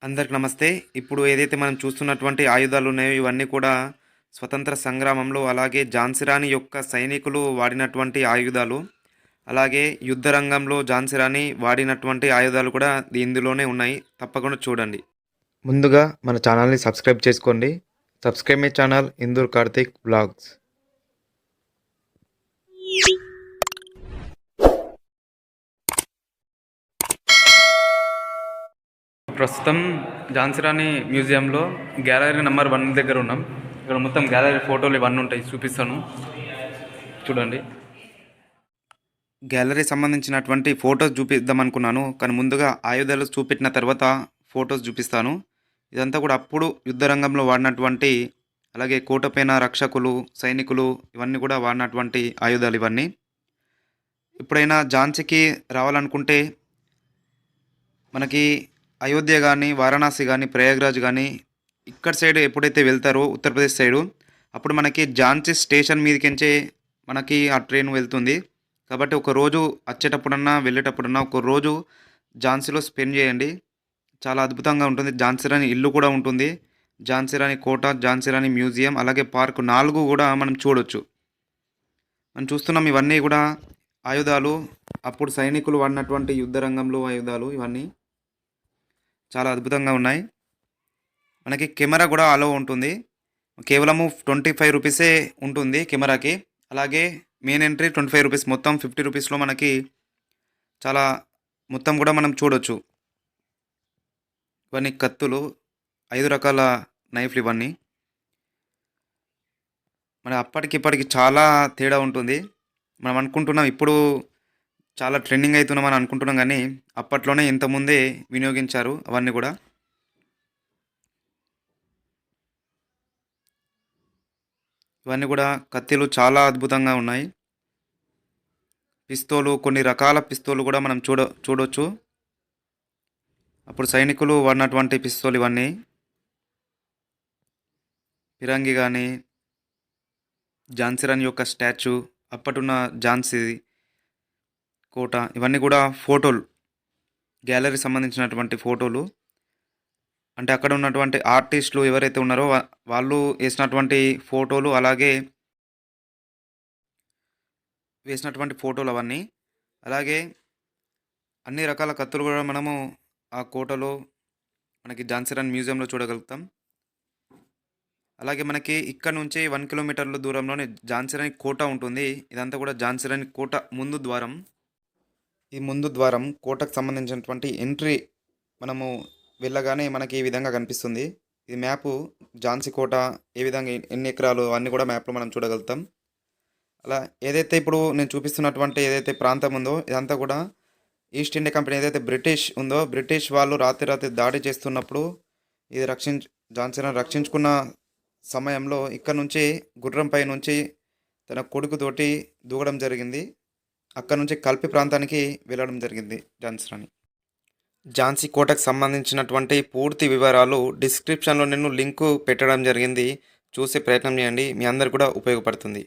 అందరికి నమస్తే. ఇప్పుడు ఏదైతే మనం చూస్తున్నటువంటి ఆయుధాలున్నాయో ఇవన్నీ కూడా స్వతంత్ర సంగ్రామంలో అలాగే ఝాన్సీ రాణి యొక్క సైనికులు వాడినటువంటి ఆయుధాలు. అలాగే యుద్ధ రంగంలో ఝాన్సీ రాణి వాడినటువంటి ఆయుధాలు కూడా ఇందులోనే ఉన్నాయి. తప్పకుండా చూడండి. ముందుగా మన ఛానల్‌ని సబ్స్క్రైబ్ చేసుకోండి. Subscribe my channel Indur Karthik vlogs. ప్రస్తుతం ఝాన్సీ రాణి మ్యూజియంలో గ్యాలరీ నెంబర్ 1 దగ్గర ఉన్నాం. ఇక్కడ మొత్తం గ్యాలరీ ఫోటోలు ఇవన్నీ ఉంటాయి, చూపిస్తాను చూడండి. గ్యాలరీ సంబంధించినటువంటి ఫొటోస్ చూపిద్దాం అనుకున్నాను, కానీ ముందుగా ఆయుధాలు చూపెట్టిన తర్వాత ఫొటోస్ చూపిస్తాను. ఇదంతా కూడా అప్పుడు యుద్ధ రంగంలో వాడినటువంటి, అలాగే కోటపైన రక్షకులు సైనికులు ఇవన్నీ కూడా వాడినటువంటి ఆయుధాలు ఇవన్నీ. ఎప్పుడైనా ఝాన్సీకి రావాలనుకుంటే మనకి అయోధ్య కానీ వారణాసి కానీ ప్రయాగ్రాజ్ కానీ ఇక్కడ సైడ్ ఎప్పుడైతే వెళ్తారో ఉత్తరప్రదేశ్ సైడు, అప్పుడు మనకి ఝాన్సీ స్టేషన్ మీదకించే మనకి ఆ ట్రైన్ వెళ్తుంది. కాబట్టి ఒక రోజు వచ్చేటప్పుడన్నా వెళ్ళేటప్పుడన్నా ఒక రోజు ఝాన్సీలో స్పెండ్ చేయండి. చాలా అద్భుతంగా ఉంటుంది. ఝాన్సీ రాణి ఇల్లు కూడా ఉంటుంది, ఝాన్సీ రాణి కోట, ఝాన్సీ రాణి మ్యూజియం, అలాగే పార్క్ 4 కూడా మనం చూడొచ్చు. మనం చూస్తున్నాం ఇవన్నీ కూడా ఆయుధాలు, అప్పుడు సైనికులు వాడినటువంటి యుద్ధ రంగంలో ఆయుధాలు ఇవన్నీ చాలా అద్భుతంగా ఉన్నాయి. మనకి కెమెరా కూడా అలో ఉంటుంది. కేవలము 25 రూపీసే ఉంటుంది కెమెరాకి. అలాగే మెయిన్ ఎంట్రీ 25 రూపీస్. మొత్తం 50 రూపీస్లో మనకి చాలా మొత్తం కూడా మనం చూడొచ్చు. ఇవన్నీ కత్తులు, 5 రకాల నైఫ్లు ఇవన్నీ. మన అప్పటికి ఇప్పటికి చాలా తేడా ఉంటుంది. మనం అనుకుంటున్నాం ఇప్పుడు చాలా ట్రెండింగ్ అవుతున్నామని అనుకుంటున్నాం, కానీ అప్పట్లోనే ఇంతకుముందే వినియోగించారు అవన్నీ కూడా. ఇవన్నీ కూడా కత్తిలు చాలా అద్భుతంగా ఉన్నాయి. పిస్తోలు, కొన్ని రకాల పిస్తోలు కూడా మనం చూడొచ్చు. అప్పుడు సైనికులు వాడినటువంటి పిస్తోలు ఇవన్నీ. ఫిరంగి కానీ, ఝాన్సీ రాణి యొక్క స్టాచ్యూ, అప్పటున్న ఝాన్సీ కోట ఇవన్నీ కూడా ఫోటోలు, గ్యాలరీ సంబంధించినటువంటి ఫోటోలు. అంటే అక్కడ ఉన్నటువంటి ఆర్టిస్టులు ఎవరైతే ఉన్నారో వాళ్ళు వేసినటువంటి ఫోటోలు, అలాగే వేసినటువంటి ఫోటోలు అవన్నీ. అలాగే అన్ని రకాల కత్తులు కూడా మనము ఆ కోటలో మనకి ఝాన్సీ రాణి మ్యూజియంలో చూడగలుగుతాం. అలాగే మనకి ఇక్కడ నుంచి 1 కిలోమీటర్ల దూరంలోనే ఝాన్సీ రాణి కోట ఉంటుంది. ఇదంతా కూడా ఝాన్సీ రాణి కోట ముందు ద్వారం. ఈ ముందు ద్వారం కోటకు సంబంధించినటువంటి ఎంట్రీ మనము వెళ్ళగానే మనకి ఈ విధంగా కనిపిస్తుంది. ఇది మ్యాపు, ఝాన్సీ కోట ఏ విధంగా ఎన్ని ఎకరాలు అన్నీ కూడా మ్యాప్లో మనం చూడగలుగుతాం. అలా ఏదైతే ఇప్పుడు నేను చూపిస్తున్నటువంటి ఏదైతే ప్రాంతం ఉందో ఇదంతా కూడా ఈస్ట్ ఇండియా కంపెనీ ఏదైతే బ్రిటిష్ ఉందో, బ్రిటిష్ వాళ్ళు రాత్రి దాడి చేస్తున్నప్పుడు ఇది ఝాన్సీ రాణి రక్షించుకున్న సమయంలో ఇక్కడ నుంచి గుర్రంపై నుంచి తన కొడుకుతోటి దూకడం జరిగింది. అక్కడ నుంచి కల్పి ప్రాంతానికి వెళ్ళడం జరిగింది ఝాన్సీ రాణి. ఝాన్సీ కోటకు సంబంధించినటువంటి పూర్తి వివరాలు డిస్క్రిప్షన్లో నేను లింకు పెట్టడం జరిగింది. చూసే ప్రయత్నం చేయండి, మీ అందరు కూడా ఉపయోగపడుతుంది.